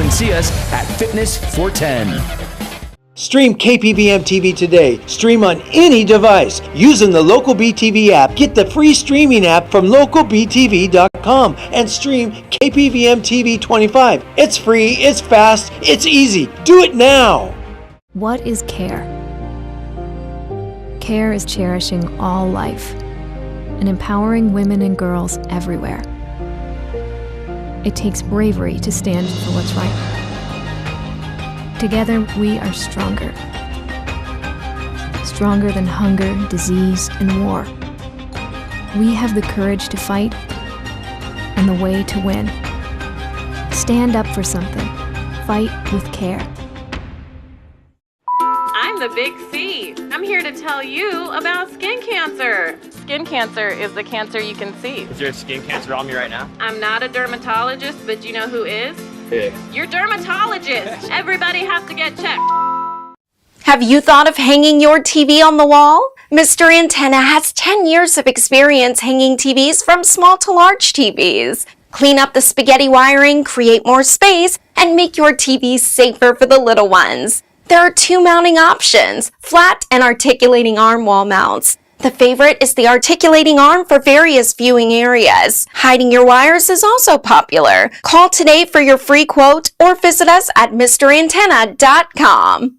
Come see us at Fitness 410. Stream KPVM TV today. Stream on any device using the Local BTV app. Get the free streaming app from localbtv.com and stream KPVM TV 25. It's free, it's fast, it's easy. Do it now. What is care? Care is cherishing all life and empowering women and girls everywhere. It takes bravery to stand for what's right. Together, we are stronger. Stronger than hunger, disease, and war. We have the courage to fight and the way to win. Stand up for something. Fight with care. I'm the Big C. I'm here to tell you about skin cancer. Skin cancer is the cancer you can see. Is there skin cancer on me right now? I'm not a dermatologist, but you know who is? Yeah. Your dermatologist. Everybody has to get checked. Have you thought of hanging your TV on the wall? Mr. Antenna has 10 years of experience hanging TVs from small to large TVs. Clean up the spaghetti wiring, create more space, and make your TV safer for the little ones. There are 2 mounting options, flat and articulating arm wall mounts. The favorite is the articulating arm for various viewing areas. Hiding your wires is also popular. Call today for your free quote or visit us at MrAntenna.com.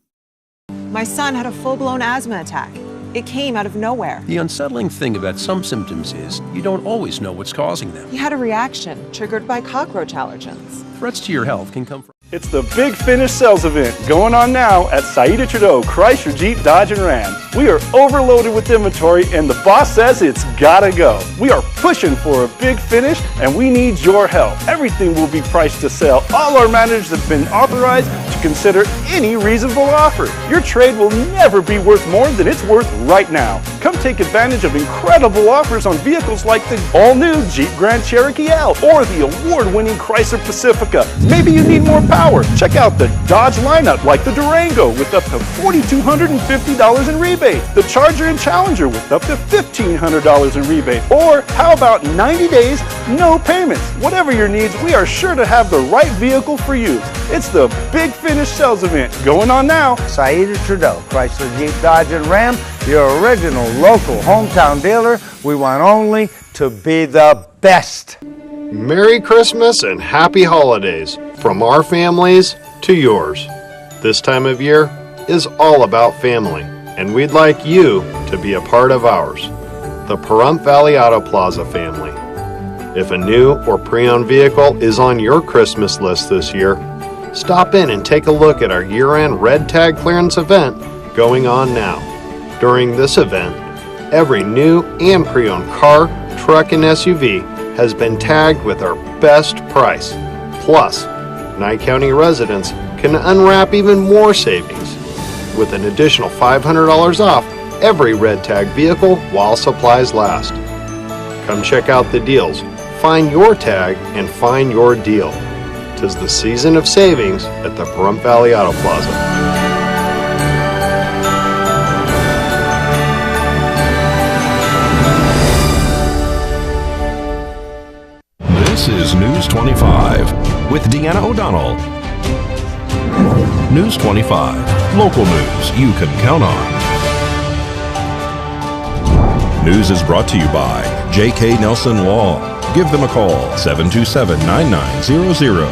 My son had a full-blown asthma attack. It came out of nowhere. The unsettling thing about some symptoms is you don't always know what's causing them. He had a reaction triggered by cockroach allergens. Threats to your health can come from... It's the Big Finish sales event going on now at Saida Trudeau Chrysler Jeep Dodge and Ram. We are overloaded with inventory and the boss says it's gotta go. We are pushing for a big finish and we need your help. Everything will be priced to sell. All our managers have been authorized to consider any reasonable offer. Your trade will never be worth more than it's worth right now. Come take advantage of incredible offers on vehicles like the all-new Jeep Grand Cherokee L or the award-winning Chrysler Pacifica. Maybe you need more power. Check out the Dodge lineup like the Durango with up to $4,250 in rebate, the Charger and Challenger with up to $1,500 in rebate, or how about 90 days, no payments? Whatever your needs, we are sure to have the right vehicle for you. It's the Big Finish sales event going on now. Saida Trudeau, Chrysler Jeep Dodge and Ram, your original local hometown dealer. We want only to be the best. Merry Christmas and Happy Holidays from our families to yours. This time of year is all about family, and we'd like you to be a part of ours, the Pahrump Valley Auto Plaza family. If a new or pre-owned vehicle is on your Christmas list this year, stop in and take a look at our year-end red tag clearance event going on now. During this event, every new and pre-owned car, truck, and SUV has been tagged with our best price. Plus, Nye County residents can unwrap even more savings with an additional $500 off every red tag vehicle while supplies last. Come check out the deals, find your tag, and find your deal. 'Tis the season of savings at the Pahrump Valley Auto Plaza. This is News 25 with Deanna O'Donnell. News 25, local news you can count on. News is brought to you by J.K. Nelson Law. Give them a call, 727-9900.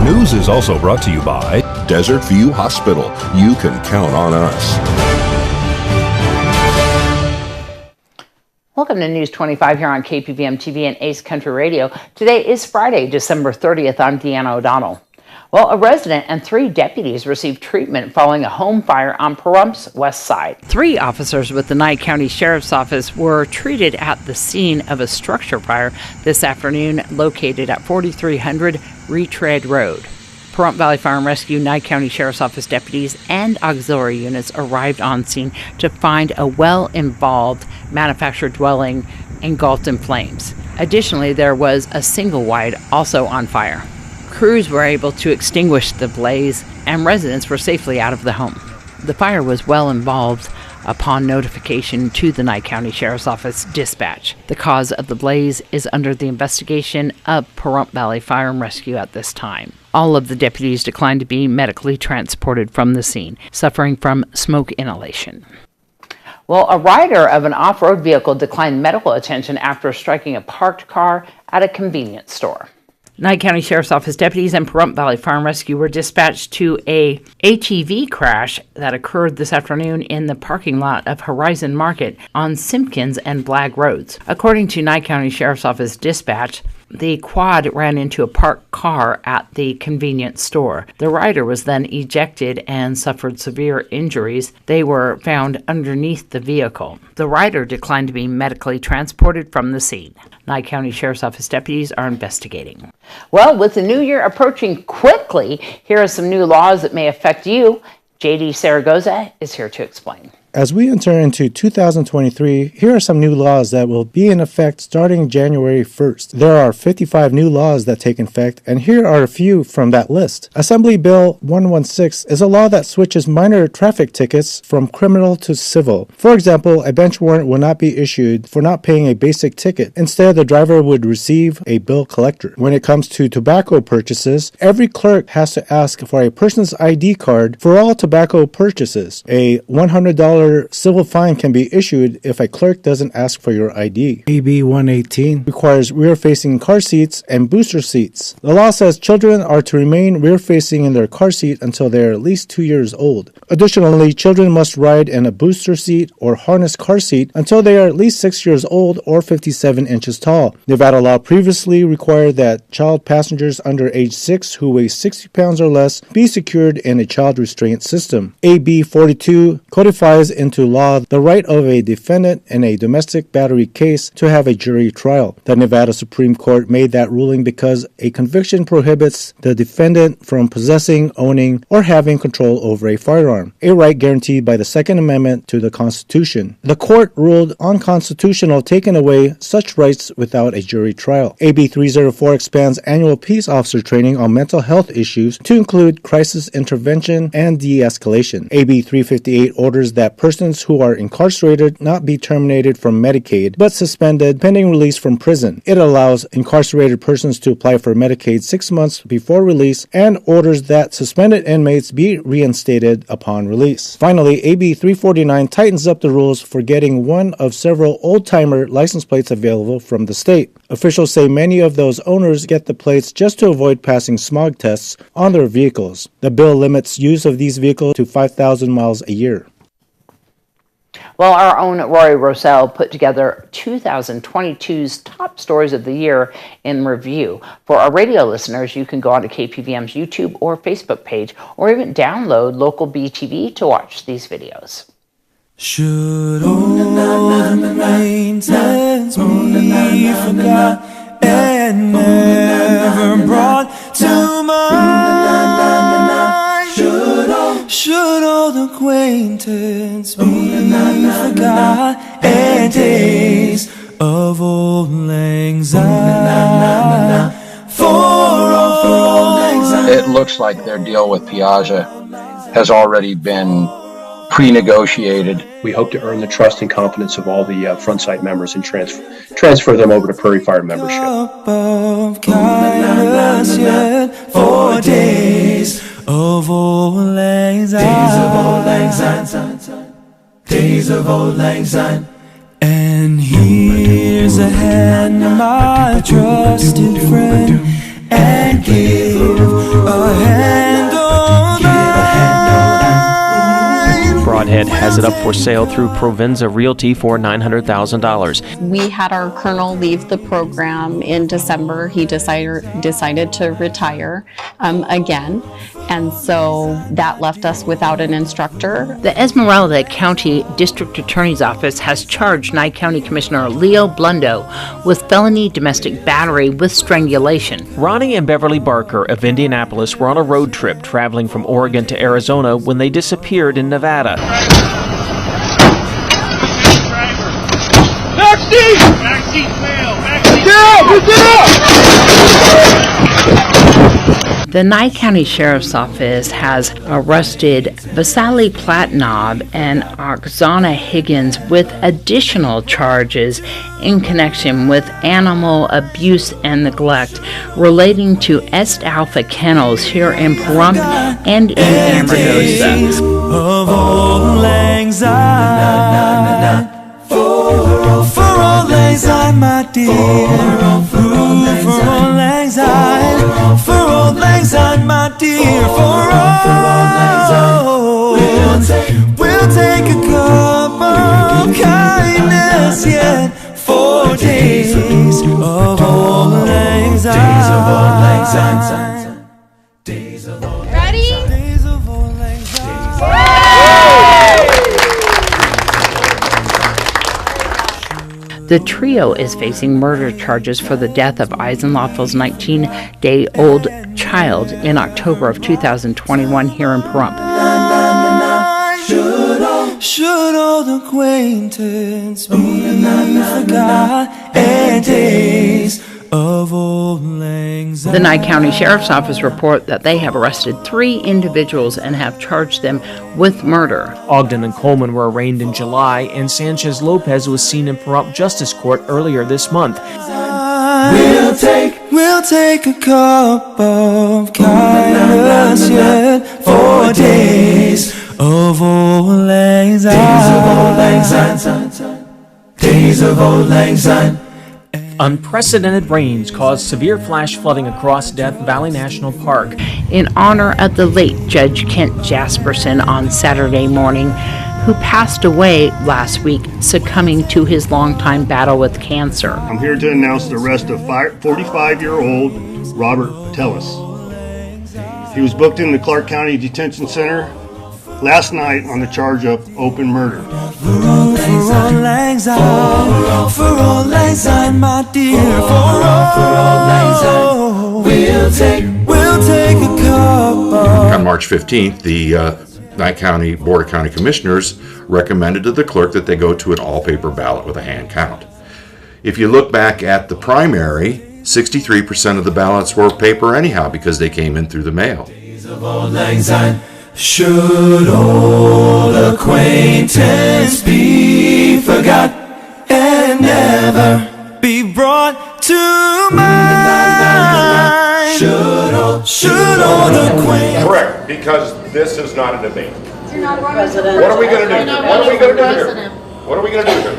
News is also brought to you by Desert View Hospital. You can count on us. Welcome to News 25 here on KPVM TV and Ace Country Radio. Today is Friday, December 30th. I'm Deanna O'Donnell. Well, a resident and 3 deputies received treatment following a home fire on Pahrump's west side. 3 officers with the Nye County Sheriff's Office were treated at the scene of a structure fire this afternoon located at 4300 Retread Road. Pahrump Valley Fire and Rescue, Nye County Sheriff's Office deputies, and auxiliary units arrived on scene to find a well-involved manufactured dwelling engulfed in flames. Additionally, there was a single wide also on fire. Crews were able to extinguish the blaze, and residents were safely out of the home. The fire was well involved upon notification to the Nye County Sheriff's Office dispatch. The cause of the blaze is under the investigation of Pahrump Valley Fire and Rescue at this time. All of the deputies declined to be medically transported from the scene, suffering from smoke inhalation. Well, a rider of an off-road vehicle declined medical attention after striking a parked car at a convenience store. Nye County Sheriff's Office deputies and Pahrump Valley Fire and Rescue were dispatched to a ATV crash that occurred this afternoon in the parking lot of Horizon Market on Simpkins and Blagg Roads. According to Nye County Sheriff's Office dispatch, the quad ran into a parked car at the convenience store. The rider was then ejected and suffered severe injuries. They were found underneath the vehicle. The rider declined to be medically transported from the scene. Nye County Sheriff's Office deputies are investigating. Well, with the new year approaching quickly, here are some new laws that may affect you. JD Saragoza is here to explain. As we enter into 2023, here are some new laws that will be in effect starting January 1st. There are 55 new laws that take effect, and here are a few from that list. Assembly Bill 116 is a law that switches minor traffic tickets from criminal to civil. For example, a bench warrant will not be issued for not paying a basic ticket. Instead, the driver would receive a bill collector. When it comes to tobacco purchases, every clerk has to ask for a person's ID card for all tobacco purchases. A $100 civil fine can be issued if a clerk doesn't ask for your ID. AB 118 requires rear-facing car seats and booster seats. The law says children are to remain rear-facing in their car seat until they are at least 2 years old. Additionally, children must ride in a booster seat or harness car seat until they are at least 6 years old or 57 inches tall. Nevada law previously required that child passengers under age 6 who weigh 60 pounds or less be secured in a child restraint system. AB 42 codifies into law the right of a defendant in a domestic battery case to have a jury trial. The Nevada Supreme Court made that ruling because a conviction prohibits the defendant from possessing, owning, or having control over a firearm, a right guaranteed by the Second Amendment to the Constitution. The court ruled unconstitutional taking away such rights without a jury trial. AB 304 expands annual peace officer training on mental health issues to include crisis intervention and de-escalation. AB 358 orders that persons who are incarcerated not be terminated from Medicaid, but suspended pending release from prison. It allows incarcerated persons to apply for Medicaid 6 months before release and orders that suspended inmates be reinstated upon release. Finally, AB 349 tightens up the rules for getting one of several old-timer license plates available from the state. Officials say many of those owners get the plates just to avoid passing smog tests on their vehicles. The bill limits use of these vehicles to 5,000 miles a year. Well, our own Rory Rosell put together 2022's top stories of the year in review. For our radio listeners, you can go onto KPVM's YouTube or Facebook page, or even download local BTV to watch these videos. Should old acquaintance be forgot and never brought to mind? Should old acquaintance be forgot and days of old lang syne? It looks like their deal with Piazza has already been pre-negotiated. We hope to earn the trust and confidence of all the front site members and transfer them over to Prairie Fire membership. Above kindness yet for days of old lang syne. Days of old lang syne. Days of old lang syne. And here's a hand, my trusted friend, and give a hand on Broadhead has it up for sale through Provenza Realty for $900,000. We had our colonel leave the program in December. He decided to retire again, and so that left us without an instructor. The Esmeralda County District Attorney's Office has charged Nye County Commissioner Leo Blundo with felony domestic battery with strangulation. Ronnie and Beverly Barker of Indianapolis were on a road trip traveling from Oregon to Arizona when they disappeared in Nevada. Backseat! Backseat fail! Backseat! Get out! Get out! The Nye County Sheriff's Office has arrested Vasily Platonov and Oksana Higgins with additional charges in connection with animal abuse and neglect relating to Est Alpha Kennels here in Pahrump and in Amargosa. Of all anxiety, for all anxiety, my dear. For all anxiety, for all anxiety, my dear. For all anxiety, we'll take a cup of kindness, yeah. 4 days of all anxiety. Ready? The trio is facing murder charges for the death of Eisenloffel's 19-day-old child in October of 2021 here in Pahrump. Should old acquaintance be forgot and days of old anxiety. The Nye County Sheriff's Office report that they have arrested 3 individuals and have charged them with murder. Ogden and Coleman were arraigned in July, and Sanchez Lopez was seen in Pahrump Justice Court earlier this month. We'll take a cup of kindness, yeah, 4 days of old anxiety. Days of old anxiety. Unprecedented rains caused severe flash flooding across Death Valley National Park. In honor of the late Judge Kent Jasperson on Saturday morning, who passed away last week, succumbing to his longtime battle with cancer. I'm here to announce the arrest of 45-year-old Robert Tellis. He was booked in the Clark County Detention Center last night on the charge of open murder. For all anxiety, my dear. For all anxiety, we'll take a cup of. On March 15th, the Nye County Board of County Commissioners recommended to the clerk that they go to an all-paper ballot with a hand count. If you look back at the primary, 63% of the ballots were paper anyhow because they came in through the mail. Should old acquaintance be forgot and never be brought to mind? Should old acquaintance. Correct, because this is not a debate. You're not President. What are we going to do? What are we going to do here? What are we going to do here?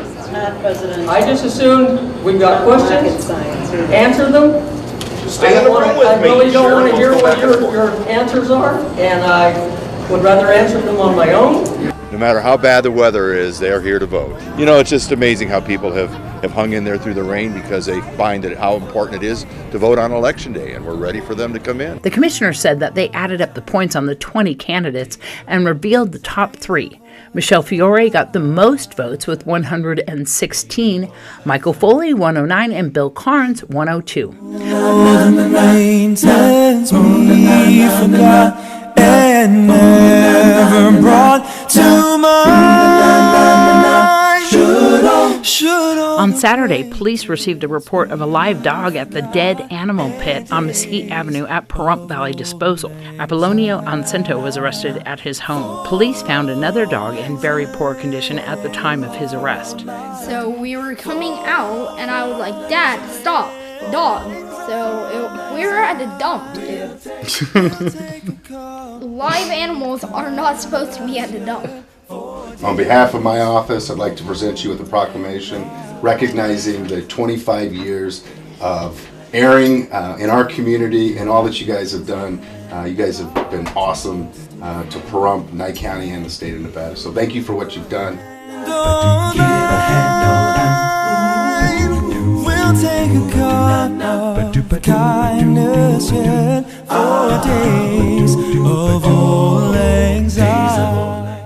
President. I just assumed we've got questions, answer them. Stay in the room with me. I really don't want to hear what your answers are, and I would rather answer them on my own. No matter how bad the weather is, they are here to vote. You know, it's just amazing how people have hung in there through the rain because they find that how important it is to vote on Election Day, and we're ready for them to come in. The commissioner said that they added up the points on the 20 candidates and revealed the top 3. Michelle Fiore got the most votes with 116, Michael Foley 109, and Bill Carnes 102. And never brought to mind. On Saturday, police received a report of a live dog at the Dead Animal Pit on Mesquite Avenue at Pahrump Valley Disposal. Apollonio Ancento was arrested at his home. Police found another dog in very poor condition at the time of his arrest. So we were coming out, and I was like, "Dad, stop, dog." So we were at a dump, dude. Live animals are not supposed to be at the dump. On behalf of my office, I'd like to present you with a proclamation recognizing the 25 years of airing in our community and all that you guys have done. You guys have been awesome to Pahrump, Nye County, and the state of Nevada. So thank you for what you've done. We'll take a cup of kindness, yeah, 4 days of old anxiety.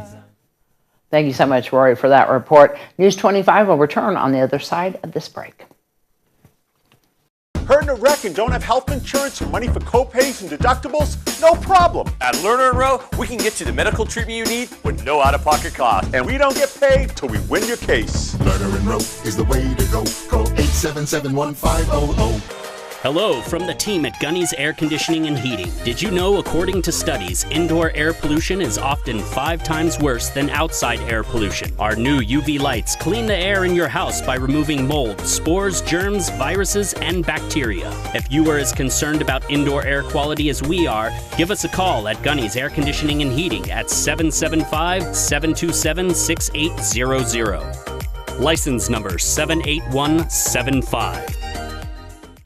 Thank you so much, Rory, for that report. News 25 will return on the other side of this break. Hurt in a wreck and don't have health insurance or money for co-pays and deductibles? No problem. At Lerner & Rowe, we can get you the medical treatment you need with no out-of-pocket cost. And we don't get paid till we win your case. Lerner & Rowe is the way to go. Call 877-1500. Hello from the team at Gunny's Air Conditioning and Heating. Did you know, according to studies, indoor air pollution is often 5 times worse than outside air pollution? Our new UV lights clean the air in your house by removing mold, spores, germs, viruses, and bacteria. If you are as concerned about indoor air quality as we are, give us a call at Gunny's Air Conditioning and Heating at 775-727-6800. License number 78175.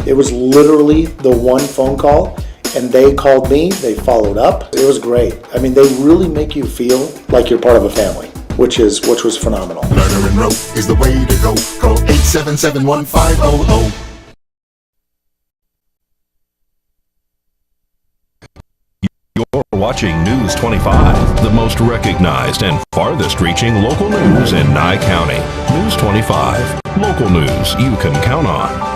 It was literally the one phone call, and they called me, they followed up. It was great. I mean, they really make you feel like you're part of a family, which was phenomenal. Lerner and Rowe is the way to go. Call 877-1500. You're watching News 25, the most recognized and farthest reaching local news in Nye County. News 25, local news you can count on.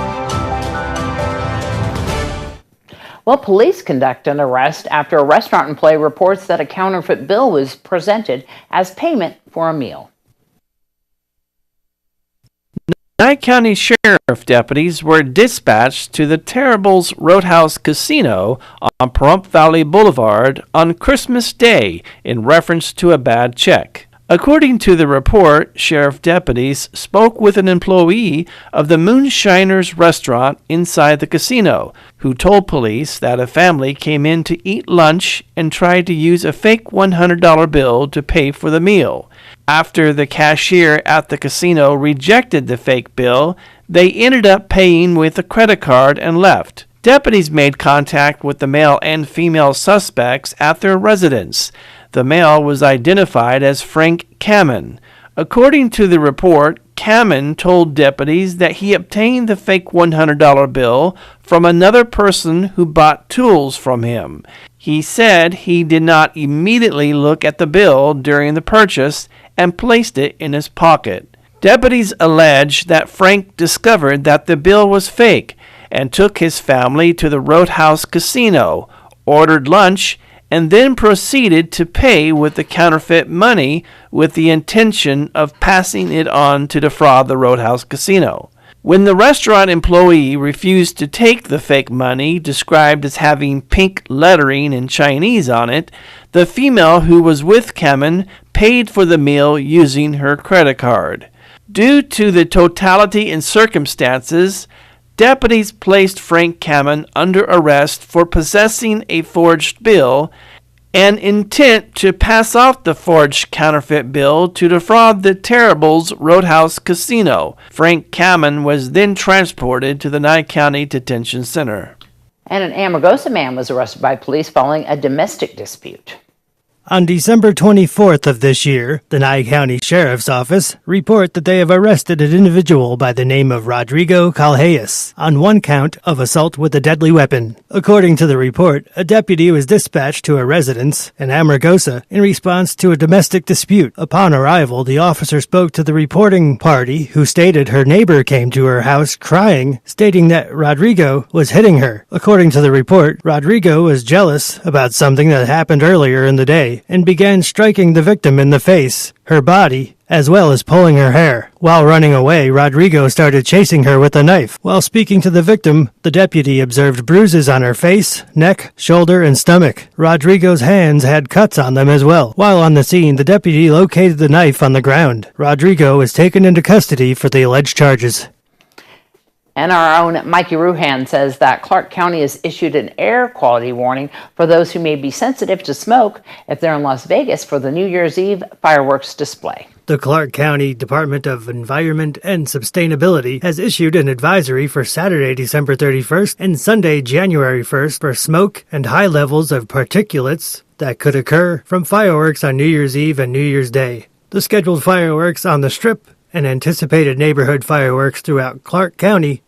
Well, police conduct an arrest after a restaurant employee reports that a counterfeit bill was presented as payment for a meal. Nye County Sheriff deputies were dispatched to the Terrible's Roadhouse Casino on Pahrump Valley Boulevard on Christmas Day in reference to a bad check. According to the report, sheriff deputies spoke with an employee of the Moonshiners restaurant inside the casino, who told police that a family came in to eat lunch and tried to use a fake $100 bill to pay for the meal. After the cashier at the casino rejected the fake bill, they ended up paying with a credit card and left. Deputies made contact with the male and female suspects at their residence. The male was identified as Frank Kamen. According to the report, Kamen told deputies that he obtained the fake $100 bill from another person who bought tools from him. He said he did not immediately look at the bill during the purchase and placed it in his pocket. Deputies allege that Frank discovered that the bill was fake and took his family to the Roadhouse Casino, ordered lunch, and then proceeded to pay with the counterfeit money with the intention of passing it on to defraud the Roadhouse Casino. When the restaurant employee refused to take the fake money, described as having pink lettering in Chinese on it, the female who was with Kamen paid for the meal using her credit card. Due to the totality and circumstances, deputies placed Frank Kamen under arrest for possessing a forged bill and intent to pass off the forged counterfeit bill to defraud the Terrible's Roadhouse Casino. Frank Kamen was then transported to the Nye County Detention Center. And an Amargosa man was arrested by police following a domestic dispute. On December 24th of this year, the Nye County Sheriff's Office report that they have arrested an individual by the name of Rodrigo Calheas on one count of assault with a deadly weapon. According to the report, a deputy was dispatched to a residence in Amargosa in response to a domestic dispute. Upon arrival, the officer spoke to the reporting party, who stated her neighbor came to her house crying, stating that Rodrigo was hitting her. According to the report, Rodrigo was jealous about something that happened earlier in the day and began striking the victim in the face, her body, as well as pulling her hair. While running away, Rodrigo started chasing her with a knife. While speaking to the victim, the deputy observed bruises on her face, neck, shoulder, and stomach. Rodrigo's hands had cuts on them as well. While on the scene, the deputy located the knife on the ground. Rodrigo was taken into custody for the alleged charges. And our own Mikey Ruhan says that Clark County has issued an air quality warning for those who may be sensitive to smoke if they're in Las Vegas for the New Year's Eve fireworks display. The Clark County Department of Environment and Sustainability has issued an advisory for Saturday, December 31st and Sunday, January 1st for smoke and high levels of particulates that could occur from fireworks on New Year's Eve and New Year's Day. The scheduled fireworks on the Strip and anticipated neighborhood fireworks throughout Clark County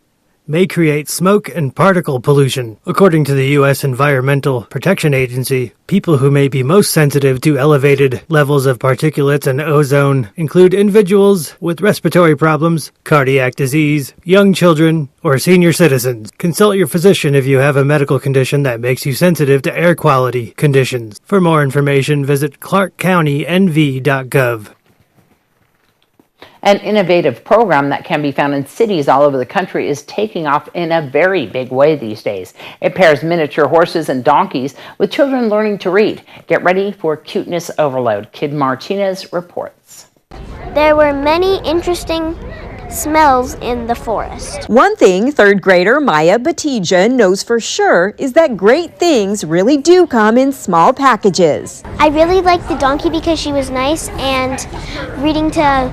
may create smoke and particle pollution. According to the U.S. Environmental Protection Agency, people who may be most sensitive to elevated levels of particulates and ozone include individuals with respiratory problems, cardiac disease, young children, or senior citizens. Consult your physician if you have a medical condition that makes you sensitive to air quality conditions. For more information, visit clarkcountynv.gov. An innovative program that can be found in cities all over the country is taking off in a very big way these days. It pairs miniature horses and donkeys with children learning to read. Get ready for cuteness overload. Kid Martinez reports. There were many interesting smells in the forest. One thing third grader Maya Batija knows for sure is that great things really do come in small packages. I really liked the donkey because she was nice, and reading to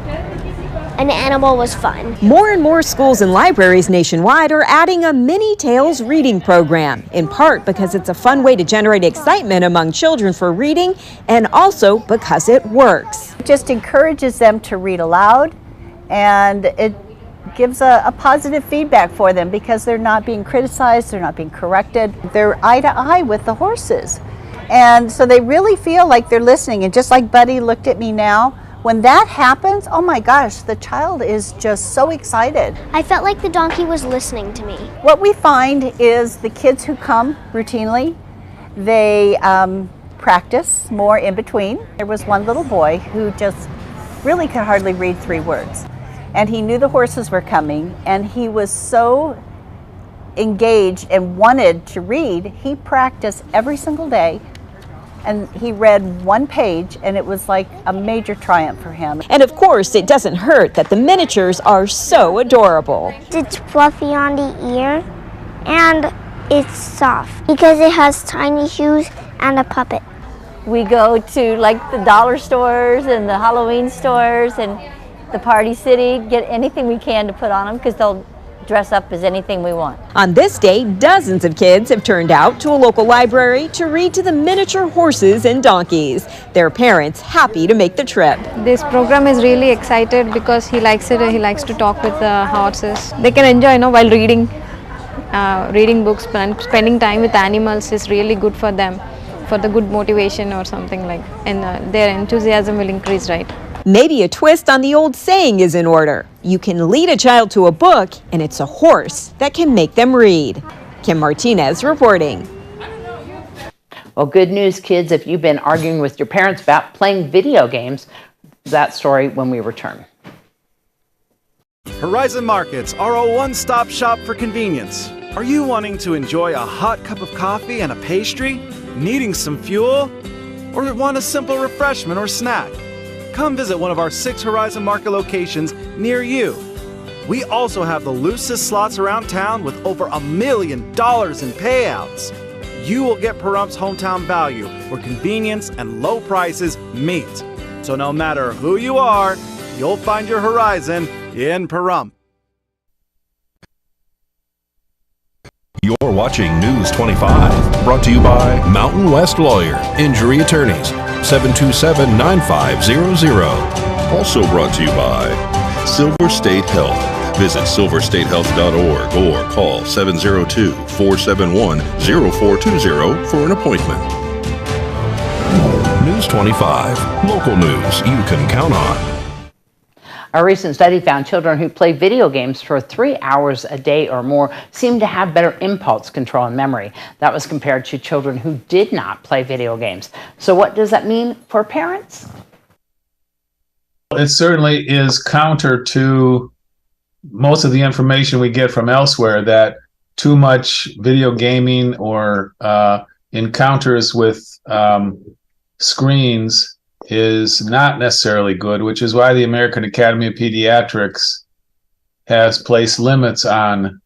an animal was fun. More and more schools and libraries nationwide are adding a Mini Tales reading program, in part because it's a fun way to generate excitement among children for reading, and also because it works. It just encourages them to read aloud, and it gives a positive feedback for them because they're not being criticized, they're not being corrected. They're eye to eye with the horses. And so they really feel like they're listening. And just like Buddy looked at me now, when that happens, oh my gosh, the child is just so excited. I felt like the donkey was listening to me. What we find is the kids who come routinely, they practice more in between. There was one little boy who just really could hardly read 3 words. And he knew the horses were coming, and he was so engaged and wanted to read. He practiced every single day, and he read 1 page, and it was like a major triumph for him. And of course, it doesn't hurt that the miniatures are so adorable. It's fluffy on the ear, and it's soft because it has tiny shoes and a puppet. We go to like the dollar stores and the Halloween stores and the Party City, get anything we can to put on them because they'll dress up as anything we want. On this day, dozens of kids have turned out to a local library to read to the miniature horses and donkeys. Their parents happy to make the trip. This program is really excited because he likes it. He likes to talk with the horses. They can enjoy, while reading books, and spending time with animals is really good for them, for the good motivation or something like, and their enthusiasm will increase, right? Maybe a twist on the old saying is in order. You can lead a child to a book, and it's a horse that can make them read. Kim Martinez reporting. Well, good news, kids, if you've been arguing with your parents about playing video games. That story when we return. Horizon Markets are a one-stop shop for convenience. Are you wanting to enjoy a hot cup of coffee and a pastry? Needing some fuel? Or want a simple refreshment or snack? Come visit one of our 6 Horizon Market locations near you. We also have the loosest slots around town with over $1 million in payouts. You will get Pahrumph's hometown value where convenience and low prices meet. So no matter who you are, you'll find your Horizon in Pahrump. You're watching News 25, brought to you by Mountain West Lawyer, Injury Attorneys, 727-9500. Also brought to you by Silver State Health. Visit silverstatehealth.org or call 702-471-0420 for an appointment. News 25, local news you can count on. A recent study found children who play video games for 3 hours a day or more seem to have better impulse control and memory. That was compared to children who did not play video games. So what does that mean for parents? It certainly is counter to most of the information we get from elsewhere that too much video gaming or encounters with screens is not necessarily good, which is why the American Academy of Pediatrics has placed limits on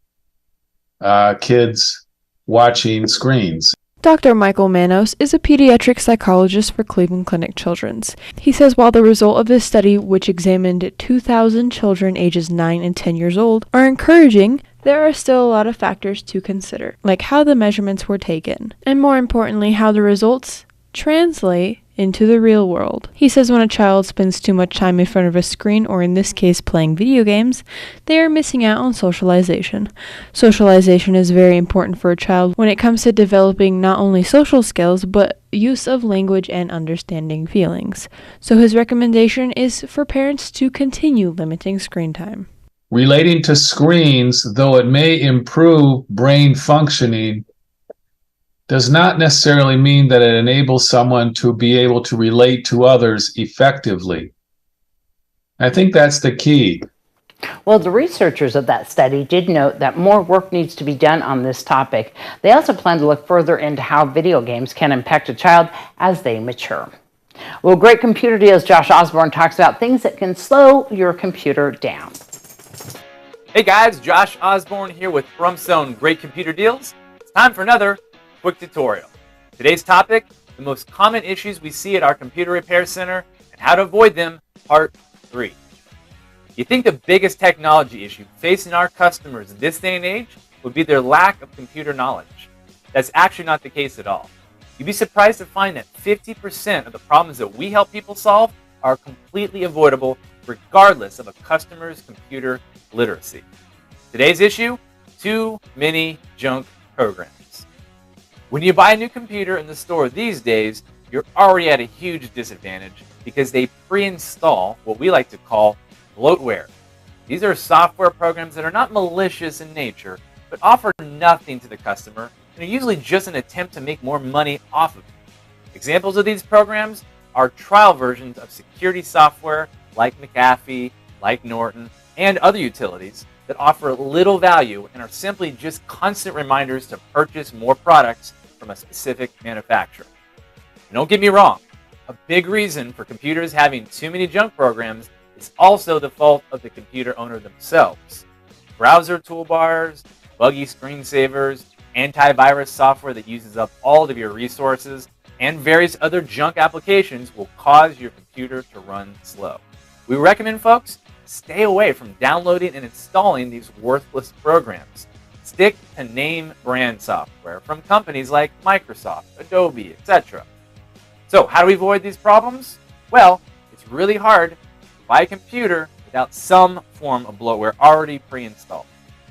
kids watching screens. Dr. Michael Manos is a pediatric psychologist for Cleveland Clinic Children's. He says while the result of this study, which examined 2,000 children ages 9 and 10 years old, are encouraging, there are still a lot of factors to consider, like how the measurements were taken, and more importantly, how the results translate into the real world. He says when a child spends too much time in front of a screen, or in this case playing video games, they are missing out on socialization. Socialization is very important for a child when it comes to developing not only social skills, but use of language and understanding feelings. So his recommendation is for parents to continue limiting screen time. Relating to screens, though it may improve brain functioning, does not necessarily mean that it enables someone to be able to relate to others effectively. I think that's the key. Well, the researchers of that study did note that more work needs to be done on this topic. They also plan to look further into how video games can impact a child as they mature. Well, Great Computer Deals, Josh Osborne talks about things that can slow your computer down. Hey guys, Josh Osborne here with Parump's Own Great Computer Deals. It's time for another quick tutorial. Today's topic, the most common issues we see at our computer repair center and how to avoid them, part 3. You think the biggest technology issue facing our customers this day and age would be their lack of computer knowledge. That's actually not the case at all. You'd be surprised to find that 50% of the problems that we help people solve are completely avoidable regardless of a customer's computer literacy. Today's issue, too many junk programs. When you buy a new computer in the store these days, you're already at a huge disadvantage because they pre-install what we like to call bloatware. These are software programs that are not malicious in nature, but offer nothing to the customer and are usually just an attempt to make more money off of it. Examples of these programs are trial versions of security software like McAfee, like Norton, and other utilities that offer little value and are simply just constant reminders to purchase more products from a specific manufacturer. And don't get me wrong, a big reason for computers having too many junk programs is also the fault of the computer owner themselves. Browser toolbars, buggy screensavers, antivirus software that uses up all of your resources, and various other junk applications will cause your computer to run slow. We recommend folks stay away from downloading and installing these worthless programs. Stick to name brand software from companies like Microsoft, Adobe, etc. So how do we avoid these problems? Well, it's really hard buy a computer without some form of bloatware already pre-installed.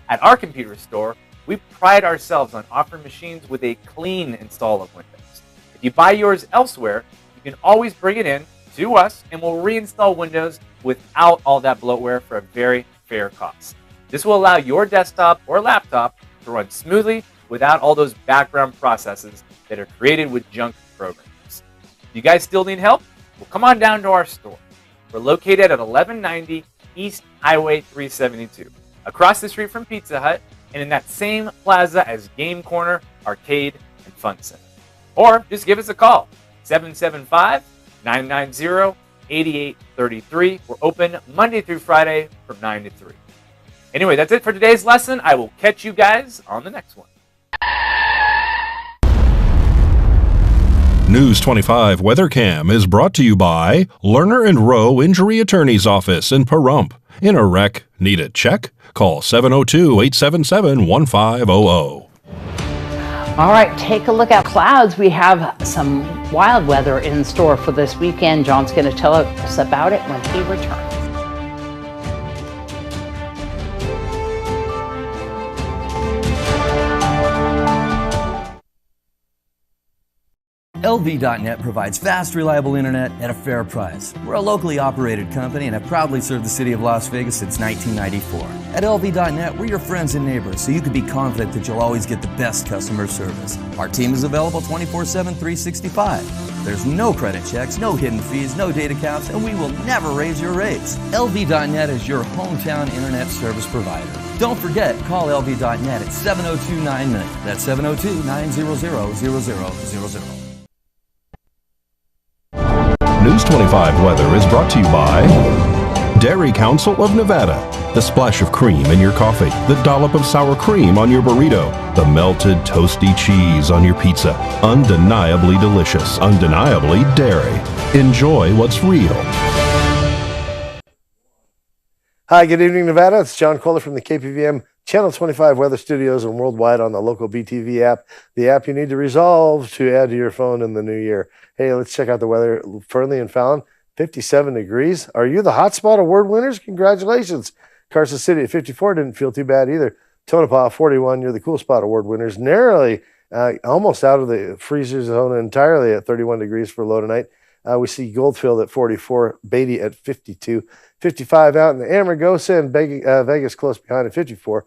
At our computer store, we pride ourselves on offering machines with a clean install of Windows. If you buy yours elsewhere, you can always bring it in to us and we'll reinstall Windows without all that bloatware for a very fair cost. This will allow your desktop or laptop to run smoothly without all those background processes that are created with junk programs. You guys still need help? Well, come on down to our store. We're located at 1190 East Highway 372, across the street from Pizza Hut, and in that same plaza as Game Corner, Arcade, and Fun Center. Or just give us a call, 775-990-8833. We're open Monday through Friday from 9 to 3. Anyway, that's it for today's lesson. I will catch you guys on the next one. News 25 WeatherCam is brought to you by Lerner and Rowe Injury Attorney's Office in Pahrump. In a wreck, need a check? Call 702-877-1500. All right, take a look at clouds. We have some wild weather in store for this weekend. John's going to tell us about it when he returns. LV.net provides fast, reliable internet at a fair price. We're a locally operated company and have proudly served the city of Las Vegas since 1994. At LV.net, we're your friends and neighbors, so you can be confident that you'll always get the best customer service. Our team is available 24/7, 365. There's no credit checks, no hidden fees, no data caps, and we will never raise your rates. LV.net is your hometown internet service provider. Don't forget, call LV.net at 702-9-MINUTE. That's 702-900-0000. News 25 weather is brought to you by Dairy Council of Nevada. The splash of cream in your coffee, the dollop of sour cream on your burrito, the melted toasty cheese on your pizza. Undeniably delicious, undeniably dairy. Enjoy what's real. Hi, good evening, Nevada. It's John Kohler from the KPVM Channel 25 Weather Studios and worldwide on the local BTV app, the app you need to resolve to add to your phone in the new year. Hey, let's check out the weather. Fernley and Fallon, 57 degrees. Are you the Hotspot Award winners? Congratulations. Carson City at 54 didn't feel too bad either. Tonopah, 41. You're the Cool Spot Award winners. Narrowly, almost out of the freezer zone entirely at 31 degrees for low tonight. We see Goldfield at 44, Beatty at 52, 55 out in the Amargosa, and Vegas close behind at 54.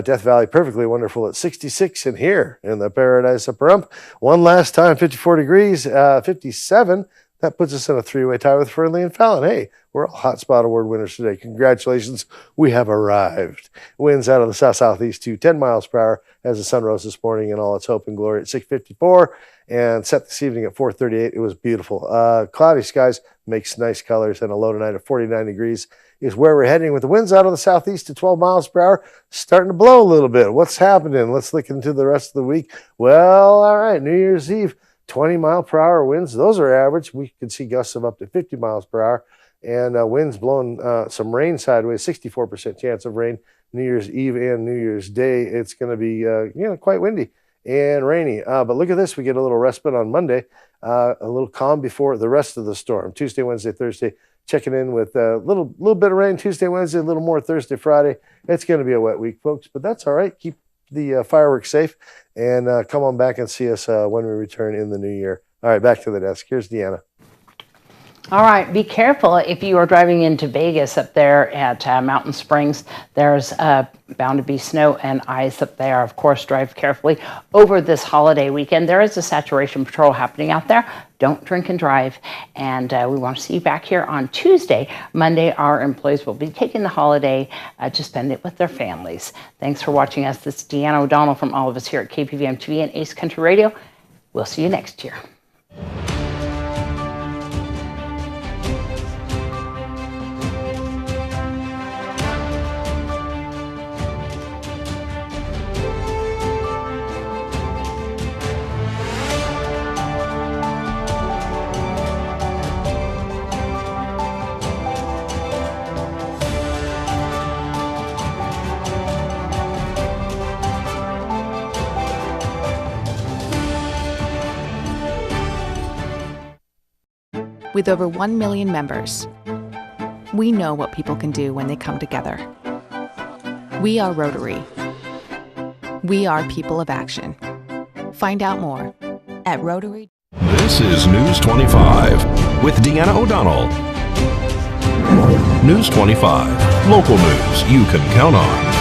Death Valley perfectly wonderful at 66, and here in the paradise of Pahrump, one last time, 54 degrees, 57. That puts us in a 3-way tie with Fernley and Fallon. Hey, we're all Hot Spot Award winners today. Congratulations, we have arrived. Winds out of the south-southeast to 10 miles per hour as the sun rose this morning in all its hope and glory at 6:54 and set this evening at 4:38. It was beautiful. Cloudy skies makes nice colors, and a low tonight of 49 degrees is where we're heading with the winds out of the southeast to 12 miles per hour, starting to blow a little bit. What's happening? Let's look into the rest of the week. Well, all right, New Year's Eve, 20 mile per hour winds. Those are average. We could see gusts of up to 50 miles per hour, and winds blowing some rain sideways, 64% chance of rain New Year's Eve and New Year's Day. It's going to be quite windy and rainy. But look at this. We get a little respite on Monday, a little calm before the rest of the storm. Tuesday, Wednesday, Thursday, checking in with a little bit of rain Tuesday, Wednesday, a little more Thursday, Friday. It's going to be a wet week, folks, but that's all right. Keep the fireworks safe, and come on back and see us when we return in the new year. All right, back to the desk. Here's Deanna. All right, be careful if you are driving into Vegas up there at Mountain Springs. There's bound to be snow and ice up there. Of course, drive carefully over this holiday weekend. There is a saturation patrol happening out there. Don't drink and drive. And we want to see you back here on Tuesday. Monday, our employees will be taking the holiday to spend it with their families. Thanks for watching us. This is Deanna O'Donnell from all of us here at KPVM TV and Ace Country Radio. We'll see you next year. With over 1 million members, we know what people can do when they come together. We are Rotary. We are people of action. Find out more at Rotary. This is News 25 with Deanna O'Donnell. News 25, local news you can count on.